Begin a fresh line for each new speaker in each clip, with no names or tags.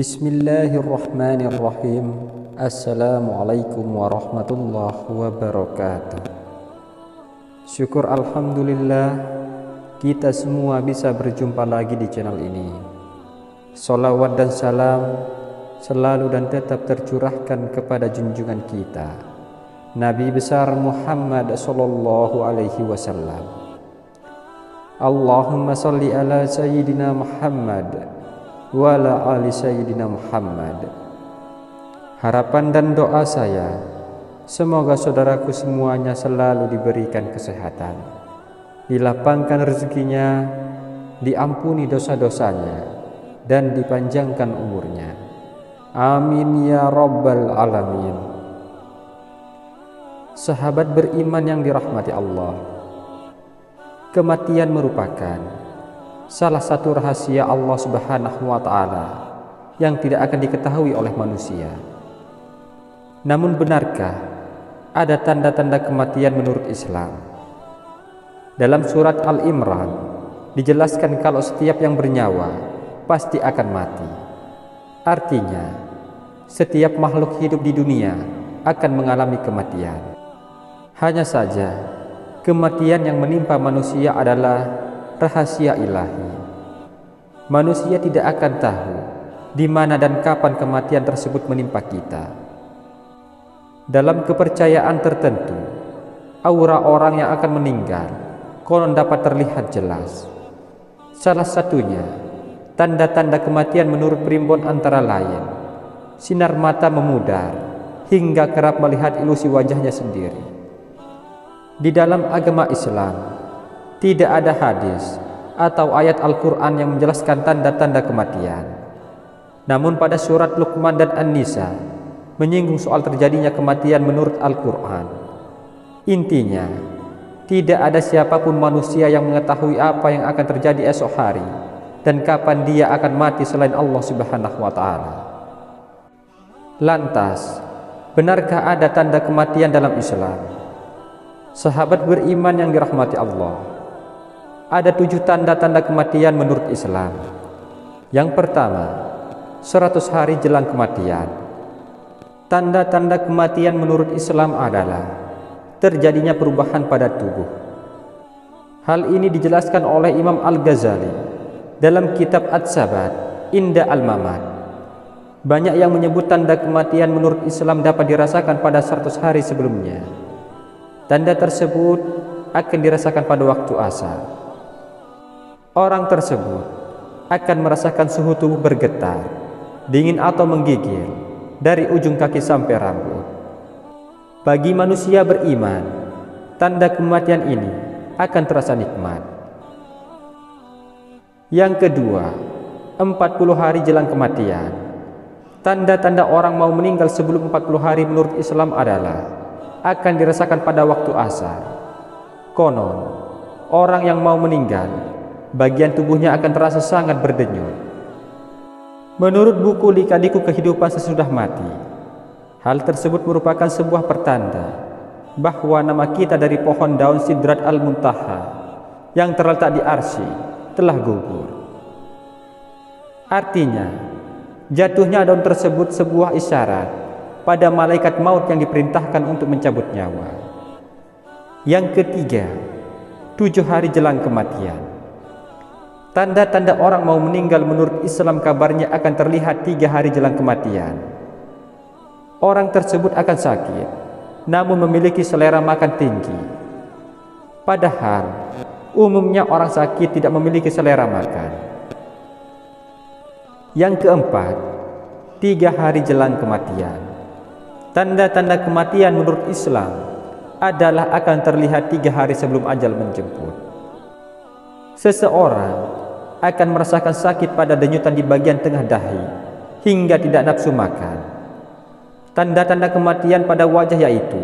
Bismillahirrahmanirrahim. Assalamualaikum warahmatullahi wabarakatuh. Syukur alhamdulillah kita semua bisa berjumpa lagi di channel ini. Salawat dan salam selalu dan tetap tercurahkan kepada junjungan kita Nabi besar Muhammad sallallahu alaihi wasallam. Allahumma salli ala sayyidina Muhammad wa ala ali sayyidina Muhammad. Harapan dan doa saya, semoga saudaraku semuanya selalu diberikan kesehatan, dilapangkan rezekinya, diampuni dosa-dosanya, dan dipanjangkan umurnya. Amin ya rabbal alamin. Sahabat beriman yang dirahmati Allah, kematian merupakan salah satu rahasia Allah Subhanahu wa Ta'ala yang tidak akan diketahui oleh manusia. Namun, benarkah ada tanda-tanda kematian menurut Islam? Dalam surat Al-Imran dijelaskan kalau setiap yang bernyawa pasti akan mati. Artinya, setiap makhluk hidup di dunia akan mengalami kematian. Hanya saja, kematian yang menimpa manusia adalah rahasia ilahi. Manusia tidak akan tahu di mana dan kapan kematian tersebut menimpa kita. Dalam kepercayaan tertentu, aura orang yang akan meninggal konon dapat terlihat jelas. Salah satunya, tanda-tanda kematian menurut primbon antara lain sinar mata memudar hingga kerap melihat ilusi wajahnya sendiri. Di dalam agama Islam tidak ada hadis atau ayat Al-Quran yang menjelaskan tanda-tanda kematian. Namun pada surat Luqman dan An-Nisa menyinggung soal terjadinya kematian menurut Al-Quran. Intinya, tidak ada siapapun manusia yang mengetahui apa yang akan terjadi esok hari dan kapan dia akan mati selain Allah Subhanahu wa Ta'ala. Lantas, benarkah ada tanda kematian dalam Islam? Sahabat beriman yang dirahmati Allah, ada 7 tanda-tanda kematian menurut Islam. Yang pertama, 100 hari jelang kematian. Tanda-tanda kematian menurut Islam adalah terjadinya perubahan pada tubuh. Hal ini dijelaskan oleh Imam Al-Ghazali dalam kitab Ats-Tsabat Inda Al-Mamat. Banyak yang menyebut tanda kematian menurut Islam dapat dirasakan pada 100 hari sebelumnya. Tanda tersebut akan dirasakan pada waktu asar. Orang tersebut akan merasakan suhu tubuh bergetar, dingin atau menggigil dari ujung kaki sampai rambut. Bagi manusia beriman, tanda kematian ini akan terasa nikmat. Yang kedua, 40 hari jelang kematian. Tanda-tanda orang mau meninggal sebelum 40 hari menurut Islam adalah akan dirasakan pada waktu asar. Konon, orang yang mau meninggal bagian tubuhnya akan terasa sangat berdenyut. Menurut buku Lika-Liku Kehidupan Sesudah Mati, hal tersebut merupakan sebuah pertanda bahwa nama kita dari pohon daun Sidrat Al-Muntaha yang terletak di Arsy telah gugur. Artinya, jatuhnya daun tersebut sebuah isyarat pada malaikat maut yang diperintahkan untuk mencabut nyawa. Yang ketiga, 7 hari jelang kematian. Tanda-tanda orang mau meninggal menurut Islam kabarnya akan terlihat 3 hari jelang kematian. Orang tersebut akan sakit, namun memiliki selera makan tinggi. Padahal, umumnya orang sakit tidak memiliki selera makan. Yang keempat, 3 hari jelang kematian. Tanda-tanda kematian menurut Islam adalah akan terlihat 3 hari sebelum ajal menjemput. Seseorang akan merasakan sakit pada denyutan di bagian tengah dahi hingga tidak nafsu makan. Tanda-tanda kematian pada wajah yaitu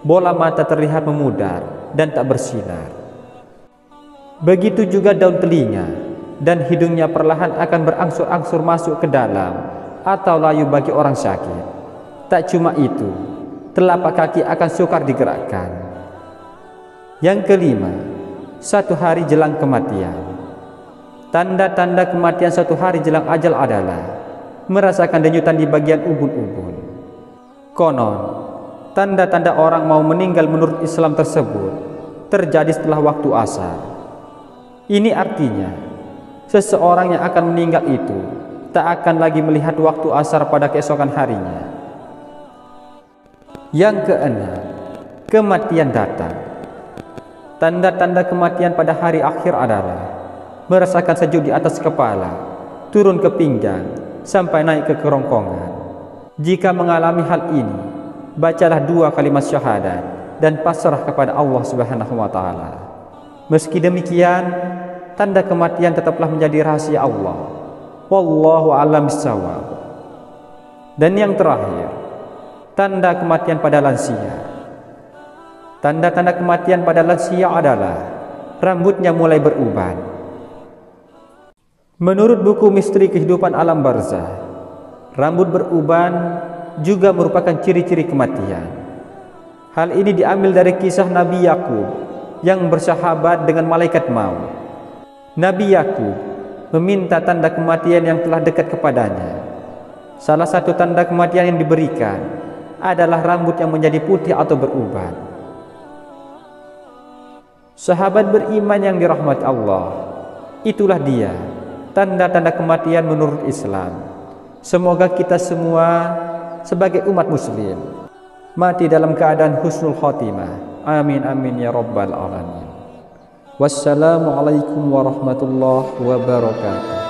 bola mata terlihat memudar dan tak bersinar. Begitu juga daun telinga dan hidungnya perlahan akan berangsur-angsur masuk ke dalam atau layu bagi orang sakit. Tak cuma itu, telapak kaki akan sukar digerakkan. Yang kelima, 1 hari jelang kematian. Tanda-tanda kematian 1 hari jelang ajal adalah merasakan denyutan di bagian ubun-ubun. Konon, tanda-tanda orang mau meninggal menurut Islam tersebut terjadi setelah waktu asar. Ini artinya, seseorang yang akan meninggal itu tak akan lagi melihat waktu asar pada keesokan harinya. Yang keenam, kematian datang. Tanda-tanda kematian pada hari akhir adalah merasakan sejuk di atas kepala, turun ke pinggang, sampai naik ke kerongkongan. Jika mengalami hal ini, bacalah 2 kalimat syahadat dan pasrah kepada Allah Subhanahu wa taala. Meski demikian, tanda kematian tetaplah menjadi rahasia Allah. Wallahu a'lam bishawab. Dan yang terakhir, tanda kematian pada lansia. Tanda-tanda kematian pada lansia adalah rambutnya mulai beruban. Menurut buku Misteri Kehidupan Alam Barzah, rambut beruban juga merupakan ciri-ciri kematian. Hal ini diambil dari kisah Nabi Yakub yang bersahabat dengan malaikat maut. Nabi Yakub meminta tanda kematian yang telah dekat kepadanya. Salah satu tanda kematian yang diberikan adalah rambut yang menjadi putih atau beruban. Sahabat beriman yang dirahmati Allah, itulah dia tanda-tanda kematian menurut Islam. Semoga kita semua sebagai umat muslim mati dalam keadaan husnul khotimah. Amin amin ya rabbal alamin. Wassalamualaikum warahmatullahi wabarakatuh.